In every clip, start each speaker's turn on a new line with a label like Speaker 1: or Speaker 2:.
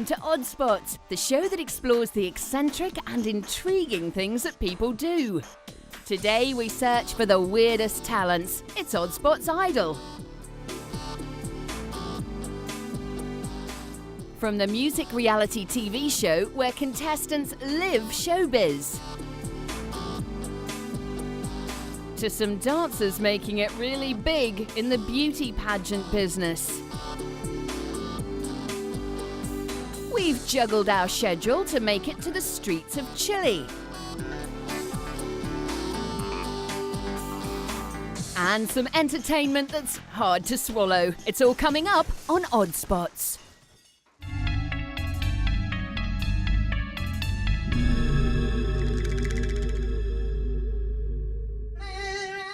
Speaker 1: welcome to Odd Spots, the show that explores the eccentric and intriguing things that people do. Today we search for the weirdest talents. It's Odd Spots Idol. From the music reality TV show where contestants live showbiz, to some dancers making it really big in the beauty pageant business. We've juggled our schedule to make it to the streets of Chile. And some entertainment that's hard to swallow. It's all coming up on Odd Spots.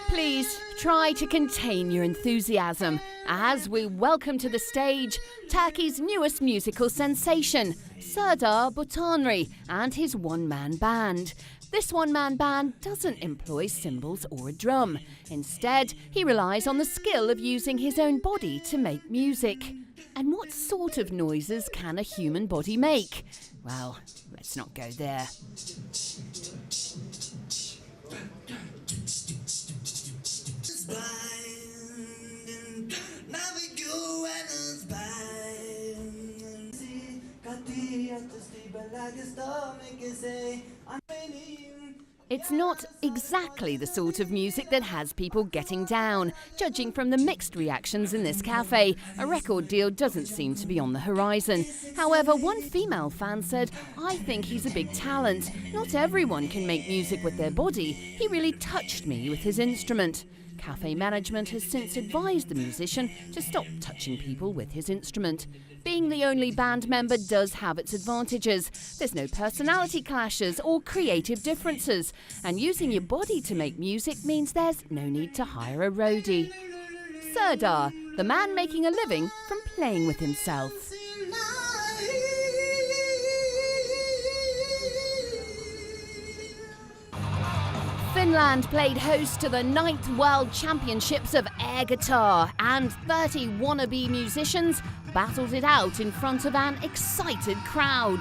Speaker 1: Please try to contain your enthusiasm as we welcome to the stage Turkey's newest musical sensation, Serdar Buthanri, and his one-man band. This one-man band doesn't employ cymbals or a drum. Instead, he relies on the skill of using his own body to make music. And what sort of noises can a human body make? Well, let's not go there. It's not exactly the sort of music that has people getting down. Judging from the mixed reactions in this cafe, a record deal doesn't seem to be on the horizon. However, one female fan said, "I think he's a big talent. Not everyone can make music with their body. He really touched me with his instrument." Cafe management has since advised the musician to stop touching people with his instrument. Being the only band member does have its advantages. There's no personality clashes or creative differences. And using your body to make music means there's no need to hire a roadie. Serdar, the man making a living from playing with himself. Finland played host to the 9th World Championships of air guitar, and 30 wannabe musicians battled it out in front of an excited crowd.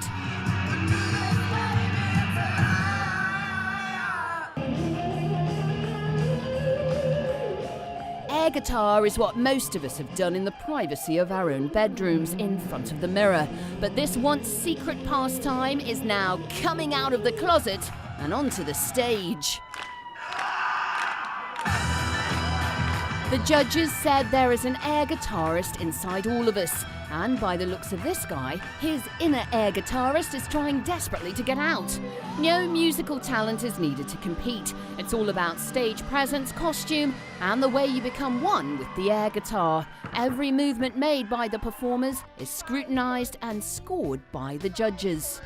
Speaker 1: Air guitar is what most of us have done in the privacy of our own bedrooms in front of the mirror. But this once secret pastime is now coming out of the closet and onto the stage. The judges said there is an air guitarist inside all of us, and by the looks of this guy, his inner air guitarist is trying desperately to get out. No musical talent is needed to compete. It's all about stage presence, costume, and the way you become one with the air guitar. Every movement made by the performers is scrutinised and scored by the judges.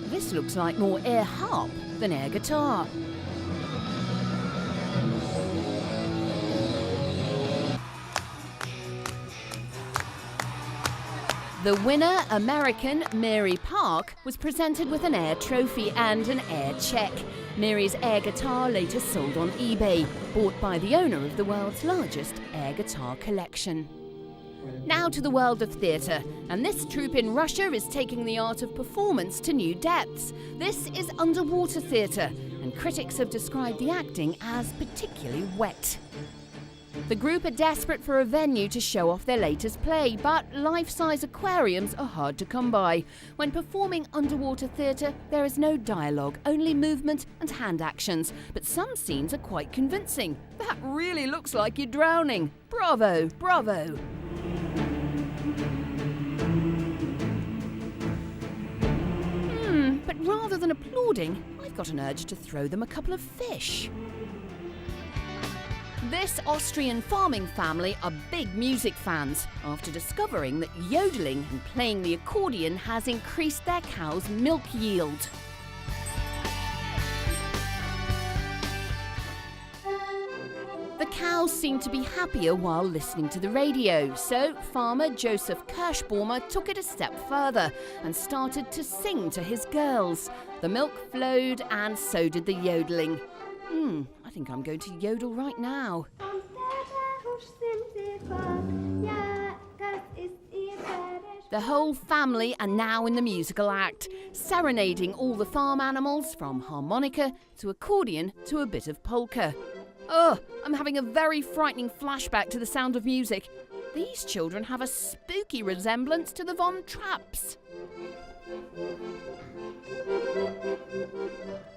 Speaker 1: This looks like more air harp than air guitar. The winner, American Mary Park, was presented with an air trophy and an air check. Mary's air guitar later sold on eBay, bought by the owner of the world's largest air guitar collection. Now to the world of theatre, and this troupe in Russia is taking the art of performance to new depths. This is underwater theatre, and critics have described the acting as particularly wet. The group are desperate for a venue to show off their latest play, but life-size aquariums are hard to come by. When performing underwater theatre, there is no dialogue, only movement and hand actions. But some scenes are quite convincing. That really looks like you're drowning. Bravo, bravo. But rather than applauding, I've got an urge to throw them a couple of fish. This Austrian farming family are big music fans after discovering that yodeling and playing the accordion has increased their cows' milk yield. The cows seemed to be happier while listening to the radio, so farmer Joseph Kirschbaumer took it a step further and started to sing to his girls. The milk flowed and so did the yodeling. I think I'm going to yodel right now. The whole family are now in the musical act, serenading all the farm animals from harmonica to accordion to a bit of polka. I'm having a very frightening flashback to The Sound of Music. These children have a spooky resemblance to the Von Trapps.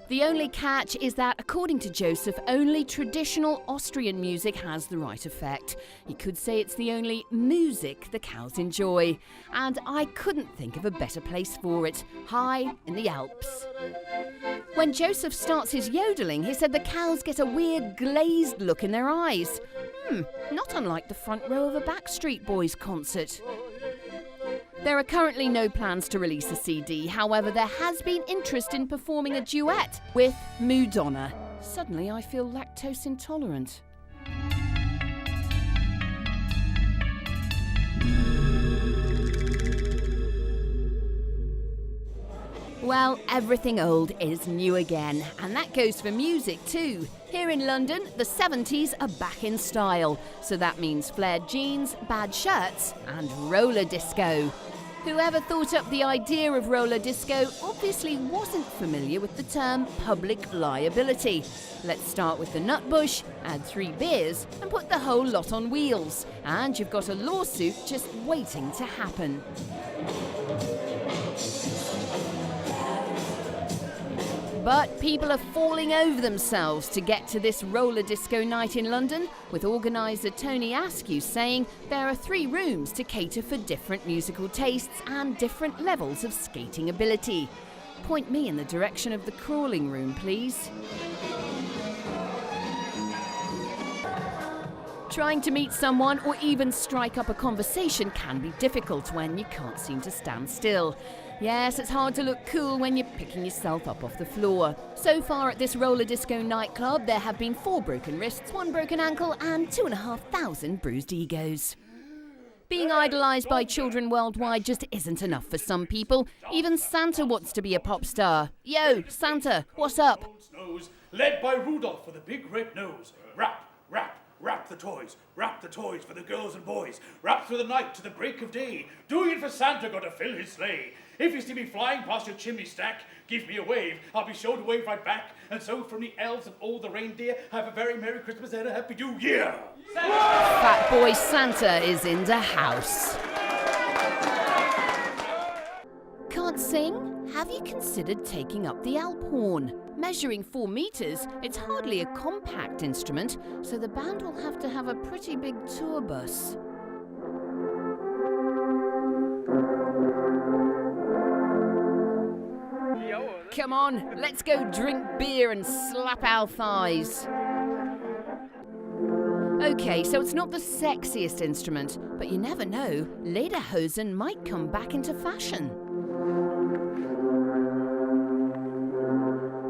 Speaker 1: The only catch is that, according to Joseph, only traditional Austrian music has the right effect. He could say it's the only music the cows enjoy. And I couldn't think of a better place for it, high in the Alps. When Joseph starts his yodeling, he said the cows get a weird glazed look in their eyes. Not unlike the front row of a Backstreet Boys concert. There are currently no plans to release a CD, however there has been interest in performing a duet with Madonna. Suddenly I feel lactose intolerant. Well, everything old is new again, and that goes for music too. Here in London, the 70s are back in style, so that means flared jeans, bad shirts and roller disco. Whoever thought up the idea of roller disco obviously wasn't familiar with the term public liability. Let's start with the nutbush, add 3 beers and put the whole lot on wheels. And you've got a lawsuit just waiting to happen. But people are falling over themselves to get to this roller disco night in London, with organiser Tony Askew saying there are 3 rooms to cater for different musical tastes and different levels of skating ability. Point me in the direction of the crawling room, please. Trying to meet someone or even strike up a conversation can be difficult when you can't seem to stand still. Yes, it's hard to look cool when you're picking yourself up off the floor. So far at this roller disco nightclub, there have been 4 broken wrists, 1 broken ankle and 2,500 bruised egos. Being idolised by children worldwide just isn't enough for some people. Even Santa wants to be a pop star. Yo, Santa, what's up?
Speaker 2: Led by Rudolph with a big red nose. Rap, rap. Wrap the toys for the girls and boys. Wrap through the night to the break of day. Doing it for Santa, got to fill his sleigh. If you see me flying past your chimney stack, give me a wave. I'll be sure to wave right back. And so from the elves and all the reindeer, have a very Merry Christmas and a Happy New Year.
Speaker 1: Fat boy Santa is in the house. Can't sing? Have you considered taking up the Alp horn? Measuring 4 meters, it's hardly a compact instrument, so the band will have to have a pretty big tour bus. Come on, let's go drink beer and slap our thighs. Okay, so it's not the sexiest instrument, but you never know, lederhosen might come back into fashion.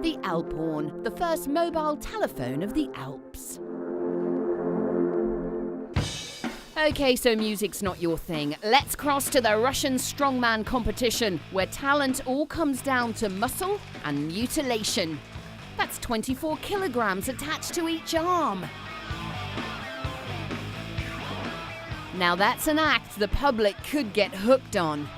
Speaker 1: The Alp horn, the first mobile telephone of the Alps. Okay, so music's not your thing. Let's cross to the Russian strongman competition, where talent all comes down to muscle and mutilation. That's 24 kilograms attached to each arm. Now that's an act the public could get hooked on.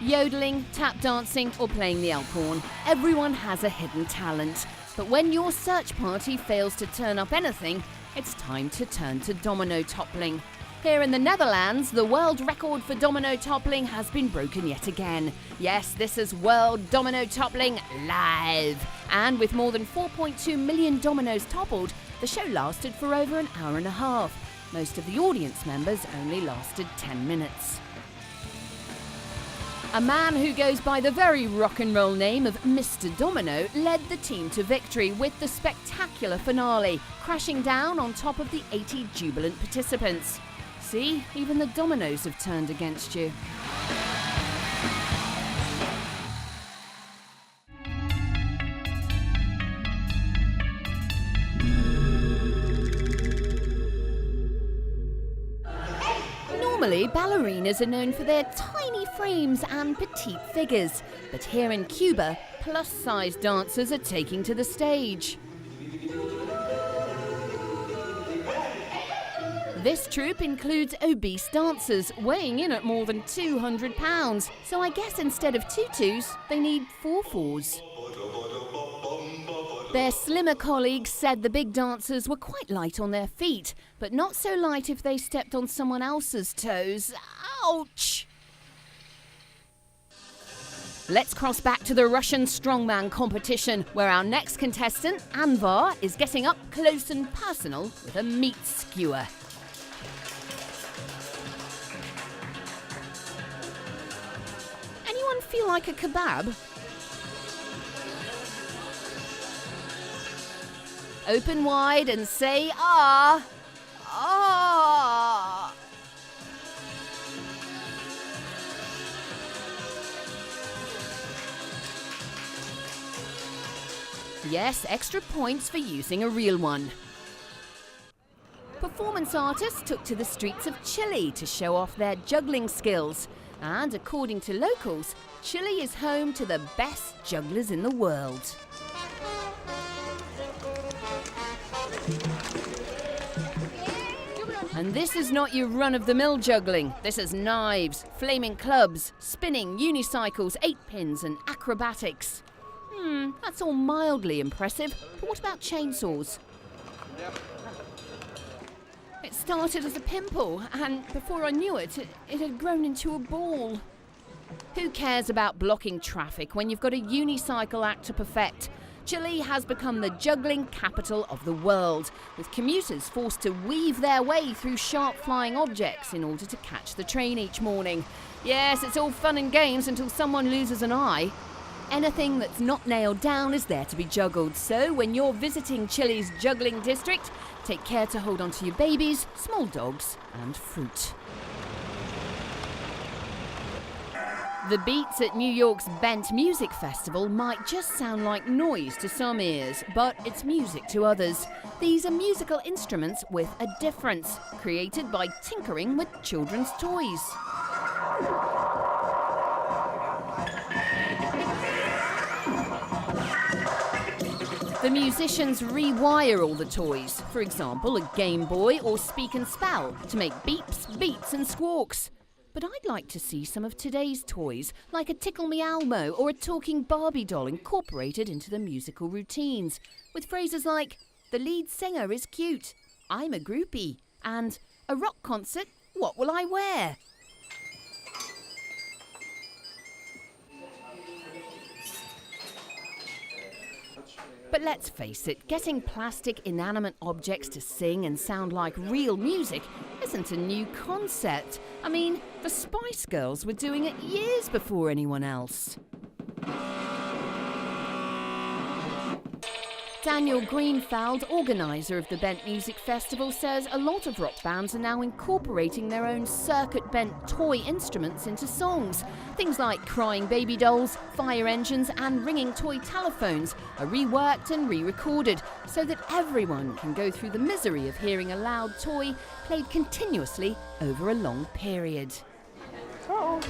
Speaker 1: Yodeling, tap dancing or playing the Alp horn, everyone has a hidden talent. But when your search party fails to turn up anything, it's time to turn to domino toppling. Here in the Netherlands, the world record for domino toppling has been broken yet again. Yes, this is World Domino Toppling Live. And with more than 4.2 million dominoes toppled, the show lasted for over an hour and a half. Most of the audience members only lasted 10 minutes. A man who goes by the very rock and roll name of Mr. Domino led the team to victory with the spectacular finale, crashing down on top of the 80 jubilant participants. See, even the dominoes have turned against you. Normally, ballerinas are known for their tiny frames and petite figures, but here in Cuba, plus-size dancers are taking to the stage. This troupe includes obese dancers, weighing in at more than 200 pounds, so I guess instead of tutus, they need 4/4s. Their slimmer colleagues said the big dancers were quite light on their feet, but not so light if they stepped on someone else's toes. Ouch! Let's cross back to the Russian strongman competition, where our next contestant, Anvar, is getting up close and personal with a meat skewer. Anyone feel like a kebab? Open wide and say ah. Ah. Yes, extra points for using a real one. Performance artists took to the streets of Chile to show off their juggling skills. And according to locals, Chile is home to the best jugglers in the world. And this is not your run-of-the-mill juggling. This is knives, flaming clubs, spinning, unicycles, 8-pins and acrobatics. That's all mildly impressive, but what about chainsaws? It started as a pimple, and before I knew it, it had grown into a ball. Who cares about blocking traffic when you've got a unicycle act to perfect? Chile has become the juggling capital of the world, with commuters forced to weave their way through sharp flying objects in order to catch the train each morning. Yes, it's all fun and games until someone loses an eye. Anything that's not nailed down is there to be juggled, so when you're visiting Chile's juggling district, take care to hold on to your babies, small dogs and fruit. The beats at New York's Bent Music Festival might just sound like noise to some ears, but it's music to others. These are musical instruments with a difference, created by tinkering with children's toys. The musicians rewire all the toys, for example a Game Boy or Speak and Spell, to make beeps, beats and squawks. But I'd like to see some of today's toys, like a Tickle Me Elmo or a talking Barbie doll incorporated into the musical routines, with phrases like, "The lead singer is cute," "I'm a groupie," and "A rock concert, what will I wear?" But let's face it, getting plastic inanimate objects to sing and sound like real music isn't a new concept. I mean, the Spice Girls were doing it years before anyone else. Daniel Greenfeld, organiser of the Bent Music Festival, says a lot of rock bands are now incorporating their own circuit-bent toy instruments into songs. Things like crying baby dolls, fire engines and ringing toy telephones are reworked and re-recorded so that everyone can go through the misery of hearing a loud toy played continuously over a long period. Oh.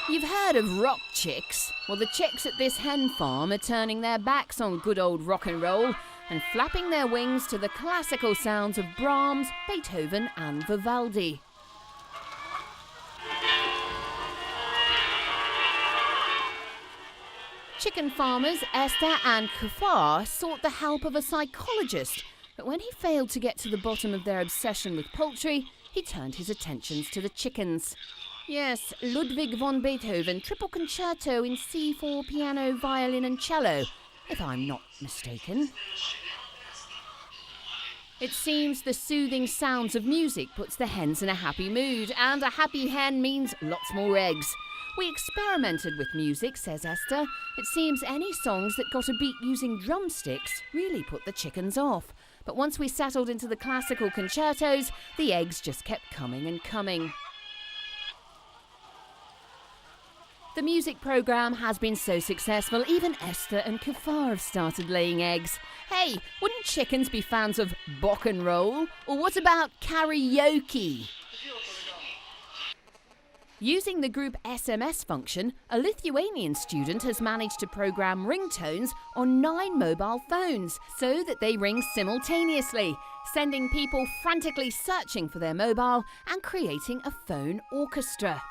Speaker 1: You've heard of rock chicks? Well, the chicks at this hen farm are turning their backs on good old rock and roll and flapping their wings to the classical sounds of Brahms, Beethoven and Vivaldi. Chicken farmers Esther and Kafar sought the help of a psychologist, but when he failed to get to the bottom of their obsession with poultry, he turned his attentions to the chickens. Yes, Ludwig von Beethoven, triple concerto in C for piano, violin and cello, if I'm not mistaken. It seems the soothing sounds of music puts the hens in a happy mood, and a happy hen means lots more eggs. We experimented with music, says Esther. It seems any songs that got a beat using drumsticks really put the chickens off. But once we settled into the classical concertos, the eggs just kept coming and coming. The music programme has been so successful, even Esther and Kafar have started laying eggs. Hey, wouldn't chickens be fans of Bock and Roll? Or what about karaoke? Using the group SMS function, a Lithuanian student has managed to program ringtones on 9 mobile phones so that they ring simultaneously, sending people frantically searching for their mobile and creating a phone orchestra.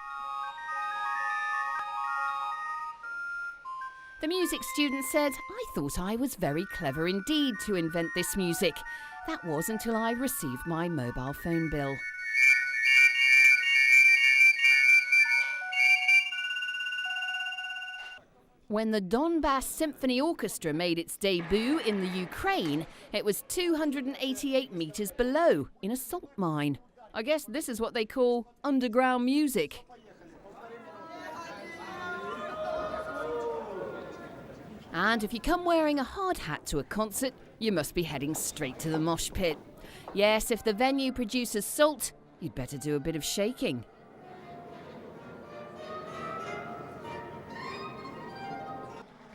Speaker 1: The music student said, "I thought I was very clever indeed to invent this music. That was until I received my mobile phone bill." When the Donbass Symphony Orchestra made its debut in the Ukraine, it was 288 metres below, in a salt mine. I guess this is what they call underground music. And if you come wearing a hard hat to a concert, you must be heading straight to the mosh pit. Yes, if the venue produces salt, you'd better do a bit of shaking.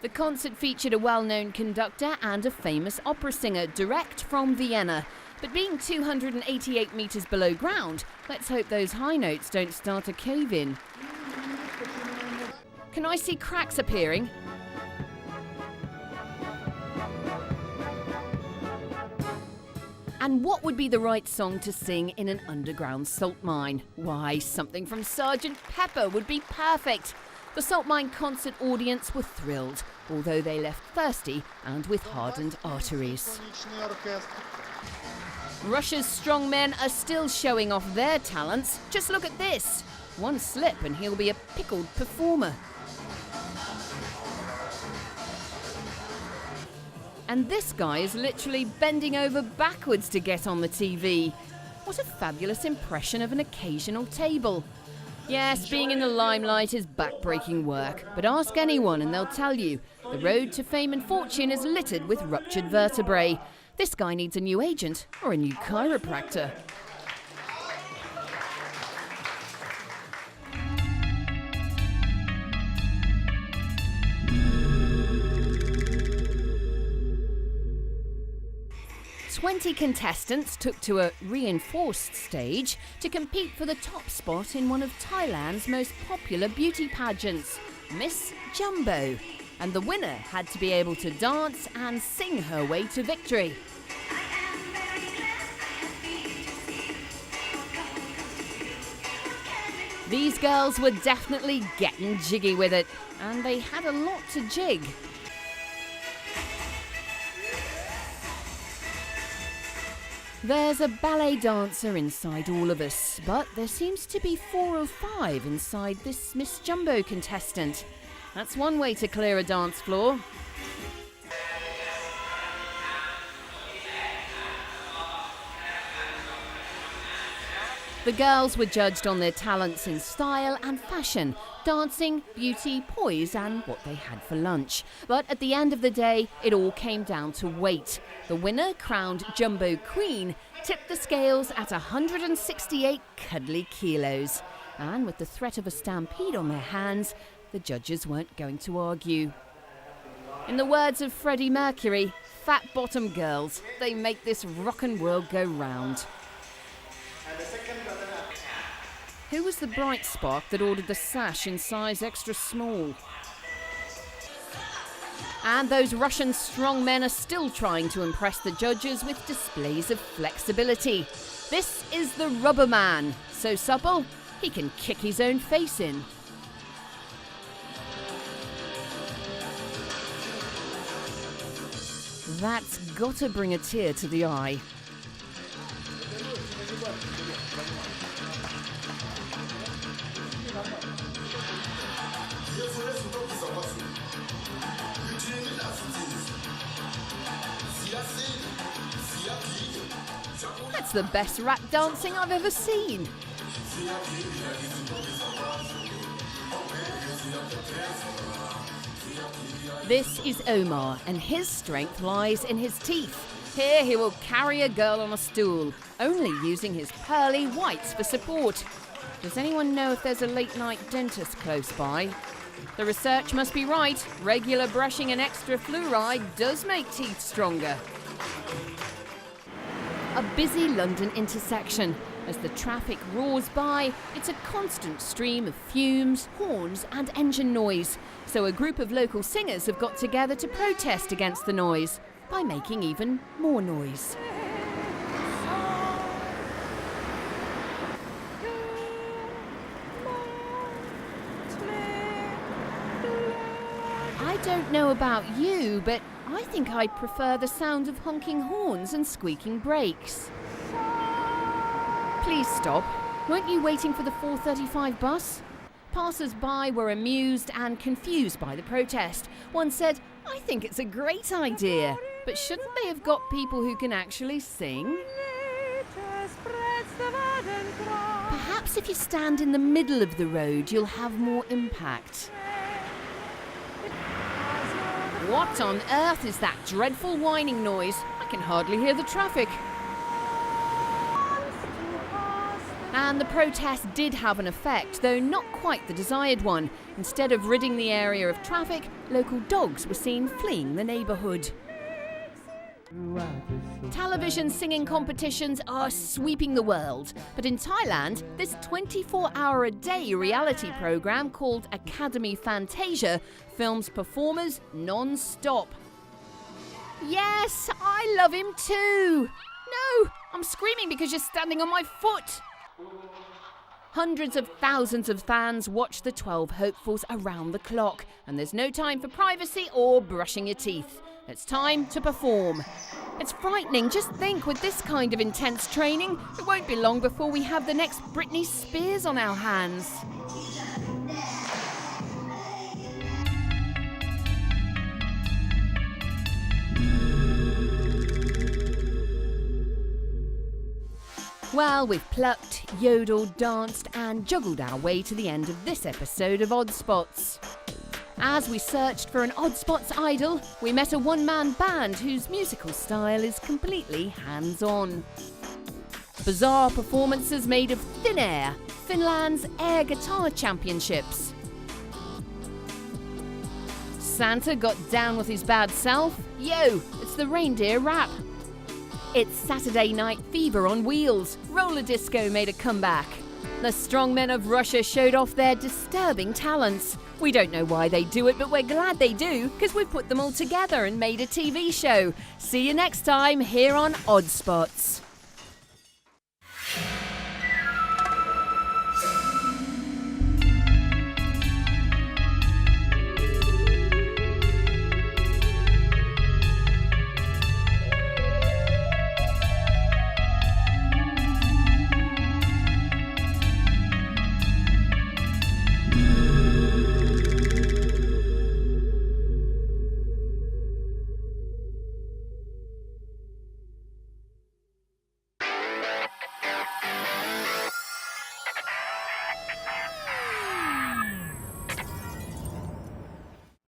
Speaker 1: The concert featured a well-known conductor and a famous opera singer, direct from Vienna. But being 288 metres below ground, let's hope those high notes don't start a cave-in. Can I see cracks appearing? And what would be the right song to sing in an underground salt mine? Why, something from Sgt. Pepper would be perfect. The salt mine concert audience were thrilled, although they left thirsty and with hardened arteries. Russia's strongmen are still showing off their talents. Just look at this. One slip and he'll be a pickled performer. And this guy is literally bending over backwards to get on the TV. What a fabulous impression of an occasional table. Yes, being in the limelight is backbreaking work, but ask anyone and they'll tell you the road to fame and fortune is littered with ruptured vertebrae. This guy needs a new agent or a new chiropractor. Twenty contestants took to a reinforced stage to compete for the top spot in one of Thailand's most popular beauty pageants, Miss Jumbo. And the winner had to be able to dance and sing her way to victory. These girls were definitely getting jiggy with it, and they had a lot to jig. There's a ballet dancer inside all of us, but there seems to be 4 or 5 inside this Miss Jumbo contestant. That's one way to clear a dance floor. The girls were judged on their talents in style and fashion, dancing, beauty, poise and what they had for lunch. But at the end of the day, it all came down to weight. The winner, crowned Jumbo Queen, tipped the scales at 168 cuddly kilos. And with the threat of a stampede on their hands, the judges weren't going to argue. In the words of Freddie Mercury, fat bottom girls, they make this rockin' world go round. Who was the bright spark that ordered the sash in size extra small? And those Russian strongmen are still trying to impress the judges with displays of flexibility. This is the Rubber Man, so supple he can kick his own face in. That's gotta bring a tear to the eye. That's the best rap dancing I've ever seen. This is Omar, and his strength lies in his teeth. Here he will carry a girl on a stool, only using his pearly whites for support. Does anyone know if there's a late-night dentist close by? The research must be right. Regular brushing and extra fluoride does make teeth stronger. A busy London intersection. As the traffic roars by, it's a constant stream of fumes, horns and engine noise. So a group of local singers have got together to protest against the noise by making even more noise. I don't know about you, but I think I prefer the sound of honking horns and squeaking brakes. Please stop. Weren't you waiting for the 4:35 bus? Passers-by were amused and confused by the protest. One said, "I think it's a great idea, but shouldn't they have got people who can actually sing?" Perhaps if you stand in the middle of the road, you'll have more impact. What on earth is that dreadful whining noise? I can hardly hear the traffic. And the protest did have an effect, though not quite the desired one. Instead of ridding the area of traffic, local dogs were seen fleeing the neighbourhood. Television singing competitions are sweeping the world, but in Thailand, this 24-hour-a-day reality programme called Academy Fantasia films performers non-stop. Yes, I love him too! No, I'm screaming because you're standing on my foot! Hundreds of thousands of fans watch the 12 hopefuls around the clock, and there's no time for privacy or brushing your teeth. It's time to perform. It's frightening. Just think, with this kind of intense training, it won't be long before we have the next Britney Spears on our hands. Well, we've plucked, yodeled, danced and juggled our way to the end of this episode of Odd Spots. As we searched for an Odd Spots idol, we met a one-man band whose musical style is completely hands-on. Bizarre performances made of thin air, Finland's Air Guitar Championships. Santa got down with his bad self. Yo, it's the reindeer rap. It's Saturday Night Fever on wheels. Roller disco made a comeback. The strongmen of Russia showed off their disturbing talents. We don't know why they do it, but we're glad they do, because we've put them all together and made a TV show. See you next time here on Odd Spots.